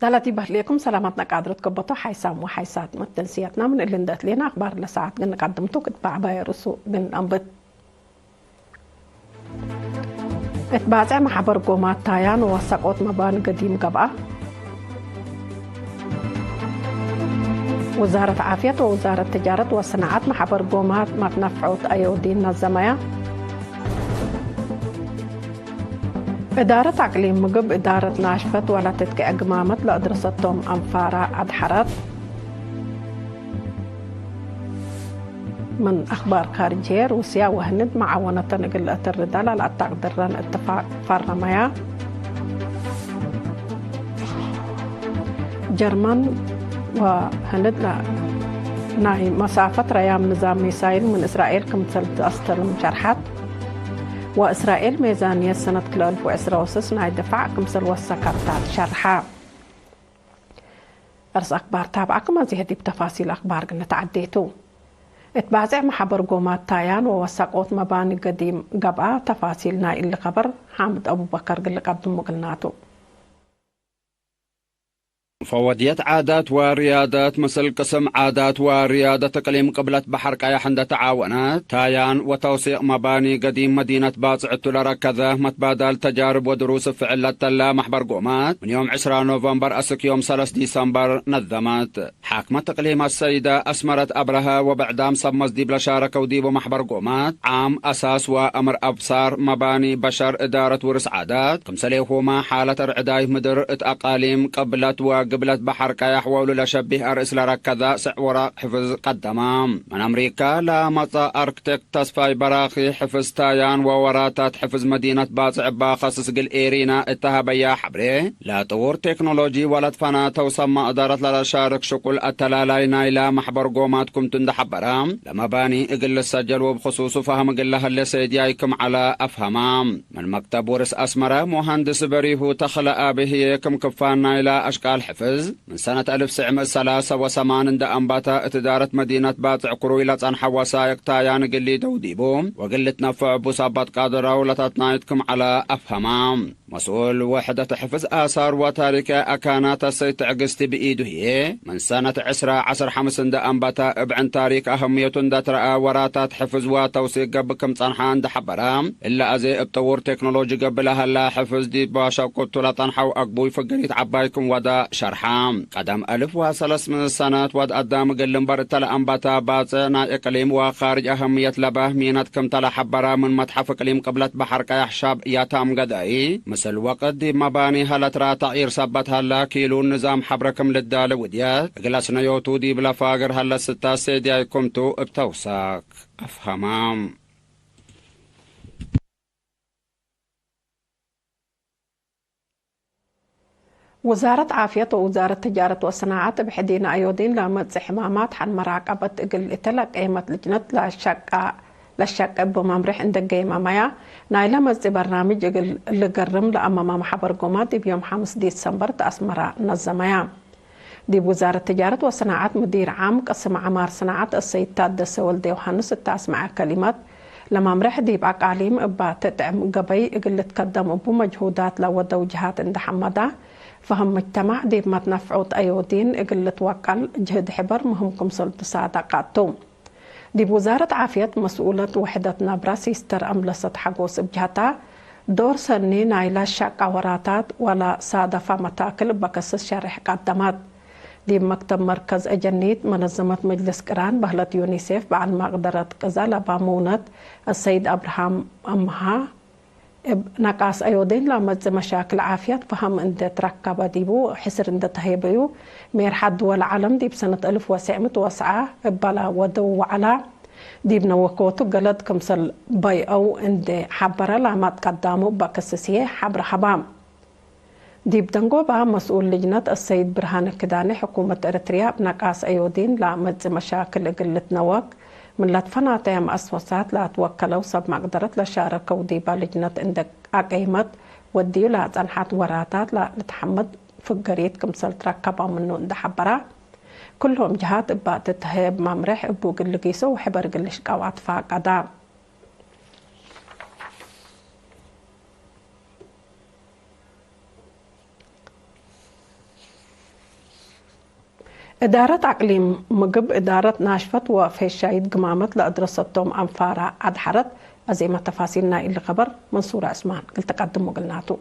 سالتي بهليكم سلامتنا قادرة كبطو حيسام وحيسات متنسياتنا من اللي ندت لنا أخبار لساعات قلنا قدمتو كتبع باي رسو من أنبت اتباعي محبر قومات تايان ووثقوت مبان قديم قبعة وزارة عافية ووزارة تجارة والصناعات محبر قومات متنفعوت أيودين الزمايا إدارة أقليم مقب إدارة ناشفت ولا تتكي أقمامت لأدرستهم أنفارة أدحرت من أخبار خارجية روسيا وهند معاونة قلة الردالة لا تقدرن اتفاق فرمايا جرمن وهند لا ناي مسافة ريام نظام ميسايل من إسرائيل كمثل أستلم شرحات وإسرائيل ميزانية سنة 2026 ناي دفاع كمثل وسكرتات شرحة أرس أخبار تابعكم هذه بتفاصيل أخبار قلنا تعديتو اتباعي محبر قومات تايان ووثقوت مباني قديم قبعة تفاصيلنا اللي خبر حامد أبو بكر قل قدم قلناتو فوديت عادات وريادات مثل قسم عادات وريادة إقليم قبلة بحر قايح عند تعاونات تايان وتوسيع مباني قديم مدينة باصعة لركذا متبادل تجارب ودروس فعلة تلا محبر قومات من يوم 10 نوفمبر أسك يوم 3 ديسمبر نظمت حاكمة إقليم السيدة أسمرت أبرها وبعدام صمز ديب لشارك وديب محبر قومات عام أساس وأمر أبصار مباني بشر إدارة ورس عادات كمسليهما حالة رعداي مدر أقاليم قبلة قبلت بحر كايح وولو لشبه أرئيس لركذا سعورا حفظ قدمام من أمريكا لمطا أركتك تصفاي براخي حفظ تايان ووراتات حفظ مدينة باصع باخصص قل إيرينا اتهابيا حبري لا طور تكنولوجي ولا تفنا توصم إدارة لشارك شكل التلالاينا إلى محبر قوماتكم تندحبرام لما باني إقل السجل وبخصوص فهم قلها اللي سيديايكم على أفهمام من مكتب ورس أسمرة مهندس بريهو تخلق به كم كفانا إلى أشكال حفظ من سنة 1983 دا أنباتا اتدارت مدينة باطع كرويلة عن حواسايق تايان قلي دوديبوم وقلت نفع بصابات قادرة ولتتنايتكم على أفهمام مسؤول وحدة حفظ آثار وتاريخ أكانات السيد عقستي بإيده هي من سنة 10 دا أنباتا ابعن تاريخ أهمية دا ترأى وراتات حفظ وتوسيق بكم صنحان دا حبرام إلا أزي ابطور تكنولوجي قبلها لا حفظ دي باشا قلتو لطنحو أقبوي فقريت عبايكم ودا شرحام قدم 1300 سنة ود قدام قلنبر تلا أنباتا باطنا إقليم وخارج أهمية لبه مينتكم تلا حبرا من متحف إقليم قبلة بحر كيحشاب ياتام قدائي مثل وقت دي مباني هلترا تعير سبت هلا كيلو النظام حبركم للدال وديات قلسنا يوتو دي بلا فاقر هلا ستا سيديا كمتو ابتوساك أفهمام وزارة عافية ووزارة تجارة والصناعات بحدين أيودين لامت حمامات حن مراقبة إقل إتلق قيمة لجنة للشق بمامرح عند القيمة مايا نايلة مزي برنامج إقل اللي قرم لأمام محبر قومات بيوم 5 ديسمبر تأسمرا نظمايا دي وزارة تجارة والصناعات مدير عام قسم عمار صناعات السيد تادس ولدي وحنس التاسمع كلمات لما مرح ديب أقاليم إبا تدعم قبي إقل تقدم أبو مجهودات لودى وجهات عند حمدا فهم مجتمع ديب ما تنفعوت أيودين إقل توكل جهد حبر مهمكم سلط صادقاتهم ديب وزارة عافية مسؤولة وحدة نبرا سيستر أملست حقوس بجهتا دور سني نايلة شاقة وراتات ولا صادفة متاكل بكسس شارح قدمات ديب مكتب مركز أجنيت منظمة مجلس قران بهلة يونيسيف بعد مقدرة قزالة بامونة السيد أبراهام أمها نقاس أيودين لامز مشاكل عافية فهم عند تركب ديبو حسر عند تهيبيو مير حد والعالم ديب سنة 1909 بلا ودو على ديب نوكوتو قلد كمسل باي أو عند حبرة لما تقدموا بكسسية حبر حبام ديب دنقو بها مسؤول لجنة السيد برهان الكداني حكومة إريتريا بنقاس أيودين لامز مشاكل قلة نوك من لا تفناتها مؤسسات لا توكلوا سب مقدرة لشاركوا ديبا لجنة عندك أقيمت وديو لا تنحت وراتات لا لتحمد فقريت كمسل تركبا منو عند حبرا كلهم جهات إبا تتهيب مامرح إبو قلقيسو وحبر قلش قوات فاقدا إدارة أقليم مقب إدارة ناشفت وفيشايد قمامت لأدرستهم أنفارة أدحرت أزيمة تفاصيلنا اللي خبر منصورة عثمان قلت قدم وقلناتو.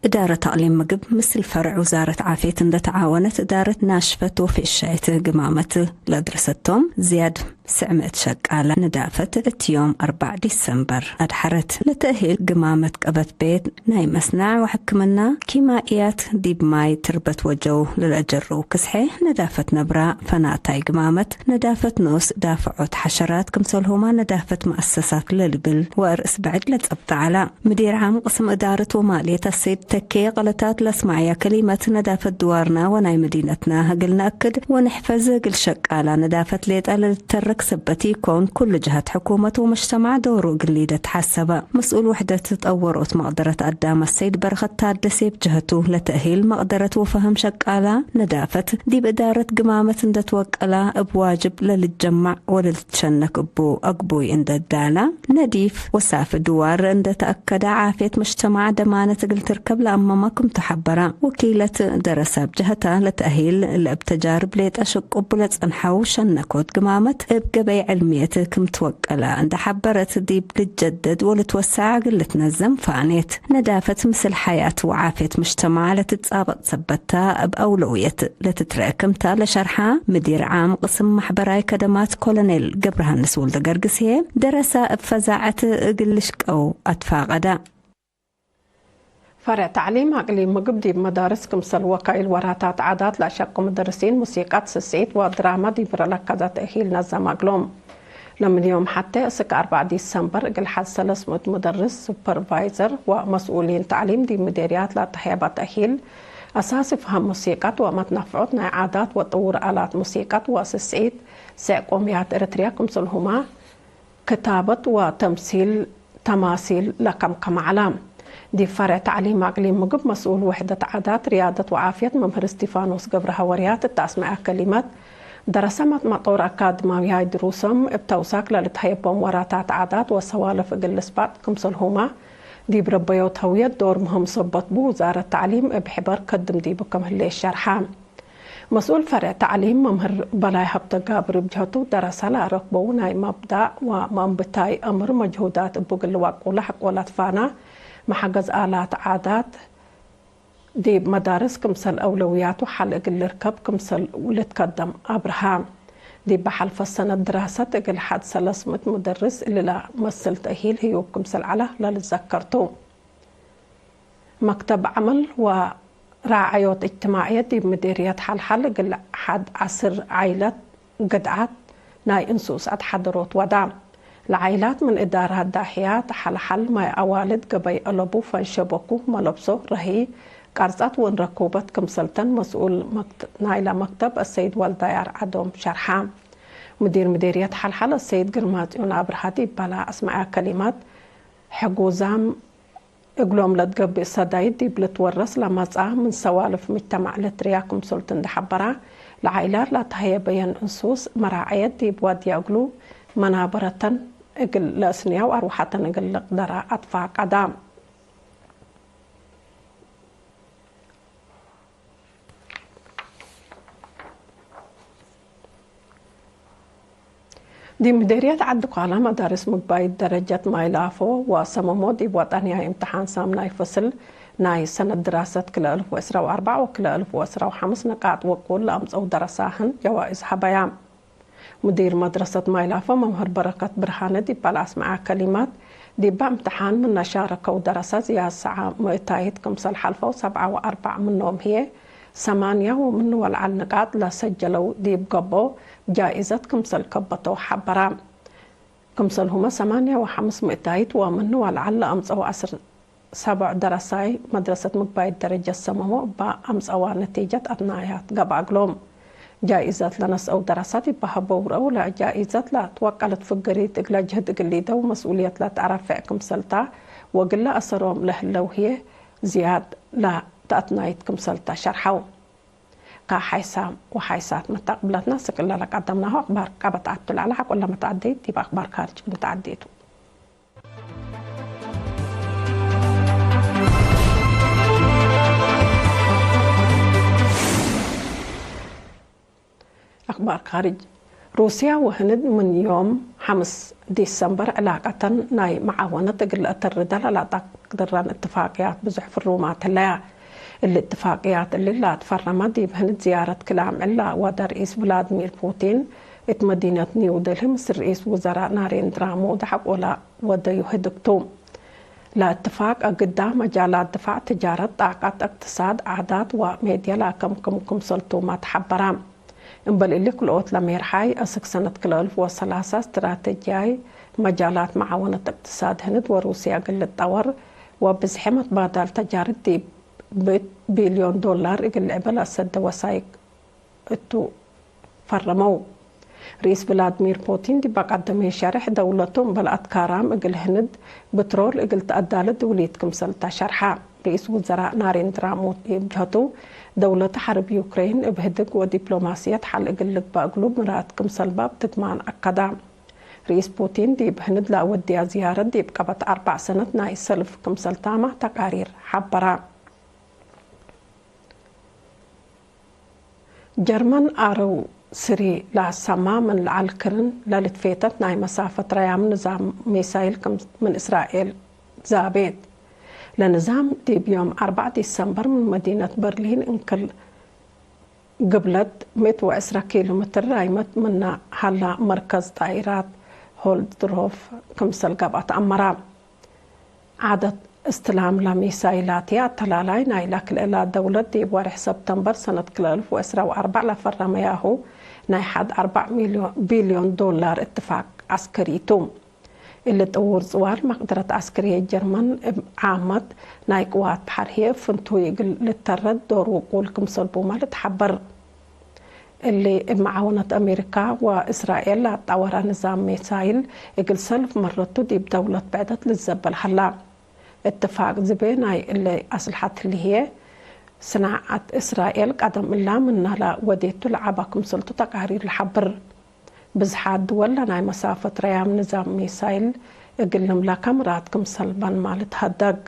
إدارة أقليم مقب مثل فرع وزارة عافية تعاونت إدارة ناشفت وفيشايد قمامت لأدرستهم زياد 900 شقالة ندافت يوم 4 ديسمبر أدحرت لتأهيل قمامة قبت بيت ناي مصنع وحكمنا كيمائيات ديب ماي تربت وجو للأجر وكسحي ندافت نبرا فناتاي قمامة ندافت نوس دافعت حشرات كمسولهما ندافت مؤسسات للبل وأرأس بعد لتقبط على مدير عام قسم إدارة ومالية السيد تكي غلطات لسمعية كلمة ندافت دوارنا وناي مدينتنا قلنا أكد ونحفز قل شقالة ندافت ليت للتر سبتي يكون كل جهة حكومة ومجتمع دوره قليدة تحسب مسؤول وحدة تطورت مقدرة قدام السيد برغت تادسي بجهته لتأهيل مقدرة وفهم شقالة ندافت دي بإدارة قمامة اند توكلا بواجب للتجمع وللتشنك أقبوي اند الدالة نديف وساف دوار اند تأكد عافية مجتمع دمانة قل تركب لأمامكم تحبرا وكيلة درسة بجهتها لتأهيل الابتجارب ليت أشق قبلت أنحو شنكوت قمامة قبي علميتك متوكلة عند حبرت ديب لتجدد ولتوسع قلت نزم فانيت ندافت مثل حياة وعافية مجتمع لتتصابط ثبتها بأولوية لتتراكمتها لشرحها مدير عام قسم محبراي كدمات كولونيل قبرها نسول دقرقسيه درسة بفزاعة قلشك أو أتفاقدا. فرع تعليم أقليم مقبدي بمدارس كمسل وكايل وراتات عادات لأشق مدرسين موسيقى سسيت ودراما دي برلكة تأهيل نظام أقلوم لمن يوم حتى اسك 4 ديسمبر قل حد 300 مدرس سوبرفايزر ومسؤولين تعليم دي مديريات لتحيبة تأهيل أساس فهم موسيقى ومتنفعات عادات وطور آلات موسيقى وسسيت سيقوميات إريتريا كمسل هما كتابة وتمثيل تماثيل لكم علام دي فرع تعليم أقليم مقب مسؤول وحدة عادات رياضة وعافية ممهر استيفانوس قبر هوريات التسمع كلمات درسمت مطور أكاديمية دروسهم بتوساك للتحيبهم وراتات عادات وسوالف قلسبات كمسل هما دي بربيوت هوية دور مهم صبت بوزارة التعليم بحبر قدم دي بكم هلي الشرحان مسؤول فرع تعليم ممهر بلاي هبت قابر بجهته درس لا ركبونا مبدأ ومنبتاي أمر مجهودات بقل واقو لحق ولاتفانا محجز آلات عادات دي مدارس كمسل أولويات وحل إقل الركب كمسل ولتقدم أبرهام دي بحل فالسنة دراسة إقل حد 300 مدرس اللي لا مثل تأهيل هيو كمسل على للذكرتو مكتب عمل وراعيات اجتماعية دي مديريات حل إقل حد 10 عائلات قدعات ناي انسوس أتحضروت ودام العائلات من إدارات داحيات حل ما أوالد قبي ألبو فانشبكو ملبسو رهي قرصات وان ركوبت كمسلتن مسؤول نايلة مكتب السيد والداير عدوم شرحام مدير مديرية حل السيد قرماتيون أبرهاتي بلا أسمع كلمات حقوزام اقلوم لتقبي صدايد دي بلتورس لمزعة من سوالف مجتمع لترياكم سلطن دحبرا العائلات لا تهي بيان انسوس مراعيات دي بوادي اقلو منابرة اقل لأسنيا وأروحة اقل لقدرة أطفاء قدام دي مديرية عدق على مدارس مقبايد درجة مايلافو وصممو دي بوطانيا امتحان سام ناي فصل ناي سنة دراسة كلا 1004 وكلا 1005 نقاط وقول لأمس أو درساهن جوائز حبايام مدير مدرسة مايلافو ممهر بركة برهانة دي بالعس مع كلمات دي بامتحان من نشارك ودراسة زيادة ساعة مئتايد كمسل حلفة 7 و4 منهم هي 8 ومن والعل نقاط لا سجلوا دي بقبو جائزة كمسل كبتو حبرا كمسل هما 8 و500 ومن والعل أمس أو 7 دراساي مدرسة مقبايد درجة السمومو بأمس أو نتيجة أبنايات قباقلوم جائزة لناس أو دراسات بهبور أو لا جائزة لا توكلت فقريت إقلا جهد قليدة ومسؤولية لا تعرف فيكم سلطة وقلا أسروم له لو هي زياد لا تأتنايتكم سلطة شرحو كحيسام وحيسات متقبلتنا سكلا لك قدمناها أخبار قابت عدتل على حق ولا متعديت يبقى أخبار خارج متعديتو أخبار خارج. روسيا وهند من يوم 5 ديسمبر علاقة ناي معاونة تقل الردل على تقدران اتفاقيات بزحف الرومات اللي الاتفاقيات اللي لا تفرمت دي بهند زيارة كلام إلا ودى رئيس فلاديمير بوتين ات مدينة نيودلهي مصر رئيس وزراء ناريندرا مودي حق ولا ودى يهدكتوم لا اتفاق قدام مجالات دفاع تجارة طاقات اقتصاد عادات وميديا لا كم سلطومات حبرام انبل اللي كل اوت لمير حي اسك سنة كل 1003 استراتيجياي مجالات معاونة اقتصاد هند وروسيا قل الطور وبزحمة بادال تجارة دي $1 بليون اقل عبال اسد وسايق اتو فرمو رئيس فلاديمير بوتين دي بقدم شرح دولتهم بلقت كارام اقل هند بترول اقل تقدال دوليتكم سلطة شرحة رئيس وزراء ناريندرا مودي بجهتو دولة حرب يوكرين بهدق ودبلوماسية حل اقل بقلوب مراتكم سلبة بتتمان أقدام رئيس بوتين دي بهند لا ودي زيارة دي بقبت 4 سنة ناي سلف كم سلطامة تقارير حبرا جرمن آرو سري لا سما من العالكرن لالتفيتت ناي مسافة ريام نظام ميسايل من إسرائيل زابيت لنظام دي بيوم 4 ديسمبر من مدينة برلين انكل قبلت 110 كيلومتر رايمت من هلا مركز طائرات هولدروف كمسل قبعة أمرا عدد استلام لميسايلاتي التلالاي نايلاك إلى دولة دي بوارح سبتمبر سنة 2004 لفرمياهو نايحد $4 بليون اتفاق عسكري توم اللي تطور زوار مقدرة عسكرية جرمن عامت ناي قوات بحرية فنتو يقل للترد دور وقول كمسل بوما لتحبر اللي معاونة أمريكا وإسرائيل لا تطور نظام ميسايل يقل سلف مرتو دي بدولة بعدت للزبل حلا اتفاق زبيناي اللي أصلحت اللي هي صناعة إسرائيل قدم الله منها لا وديتو لعبكم سلطة تقارير الحبر بزحات دول ناي مسافة ريام نظام ميسايل يقلم لها كاميراتكم سلبان مالت هدق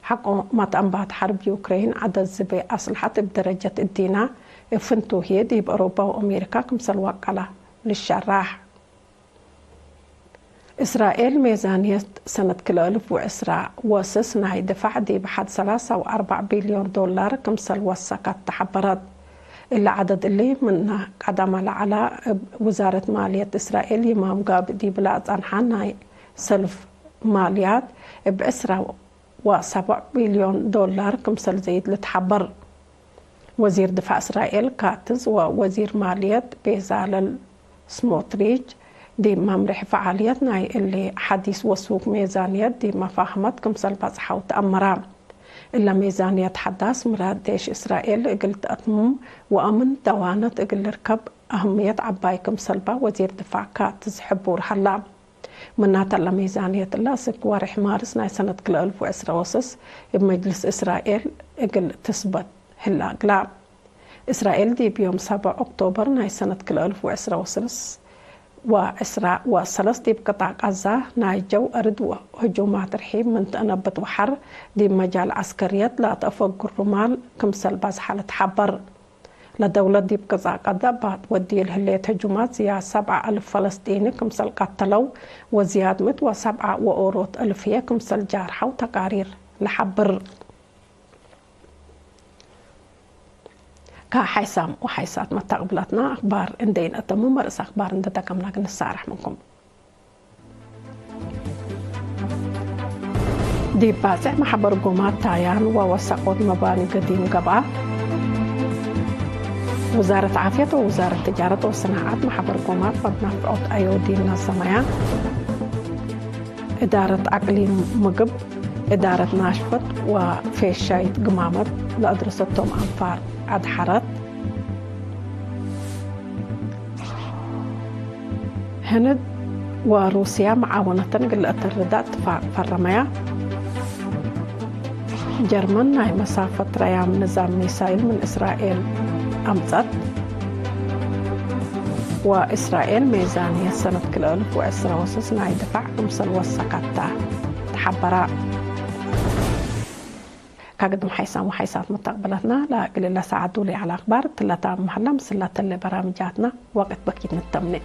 حقو ما تنبات حرب يوكرين عدد زبي أصلحت بدرجة الدينا فنتو هي دي بأوروبا وأمريكا كمسل وقلة للشراح إسرائيل ميزانية سنة 2010 وسس ناي دفع دي بحد $3.4 بليون كمسل وسكت تحبرت إلا عدد اللي من قدم على وزارة مالية إسرائيل يمام قاب دي بلاد أنحان سلف ماليات $7 بليون كمسل زيد لتحبر وزير دفاع إسرائيل كاتز ووزير مالية بيزالل سموتريتش دي ممرح فعاليتنا اللي حديث وسوق ميزانية دي مفاهمت كمسل بزحة وتأمرا إلا ميزانية حداث مراد ديش إسرائيل قلت أتمم وأمن دوانت قل ركب أهمية عباي كمسل وزير دفاع كاتز حبور حلا منات الله ميزانية اللاسك وارح مارس ناي سنة 2010 وسس بمجلس إسرائيل قل تثبت هلا قلاب إسرائيل دي بيوم 7 أكتوبر ناي سنة 2010 وسس وإسراء وثلاث دي بقطاع غزة ناي جو أرد وهجومات رحيم من تنبت وحر دي مجال عسكريات لا تفوق الرمال كمسل باز حالة حبر لدولة دي بقطاع غزة بعد ودي الهلية هجومات زياد 7,000 فلسطيني كمسل قتلوا وزياد مت و7 وأوروت ألفية كمسل جارحة وتقارير لحبر كحيسام وحيسات ما تقبلتنا أخبار إندين أتمو مرس أخبار إندتكم لكن السارح منكم دي بازع محبر قومات تايان ووسقود مباني قديم قبعة وزارة عافية ووزارة تجارة والصناعات محبر قومات مبنى فعوت أيودين ناسمايا إدارة أقليم مقب إدارة ناشفت وفيشايت قمامت لأدرستهم أنفار أدحرت هند وروسيا معاونة قلة الرداء اتفاق فرمية جرمن ناي مسافة ريام نظام ميسايل من إسرائيل أمزت وإسرائيل ميزانية سنة 2010 وسس ناي دفع كمسل وسكتا تحبرا كقدم حيسام وحيسات مستقبلتنا لا قل الله ساعدوا لي على أخبار تلتا محلم سلة اللي برامجاتنا وقت بكيت نتمنى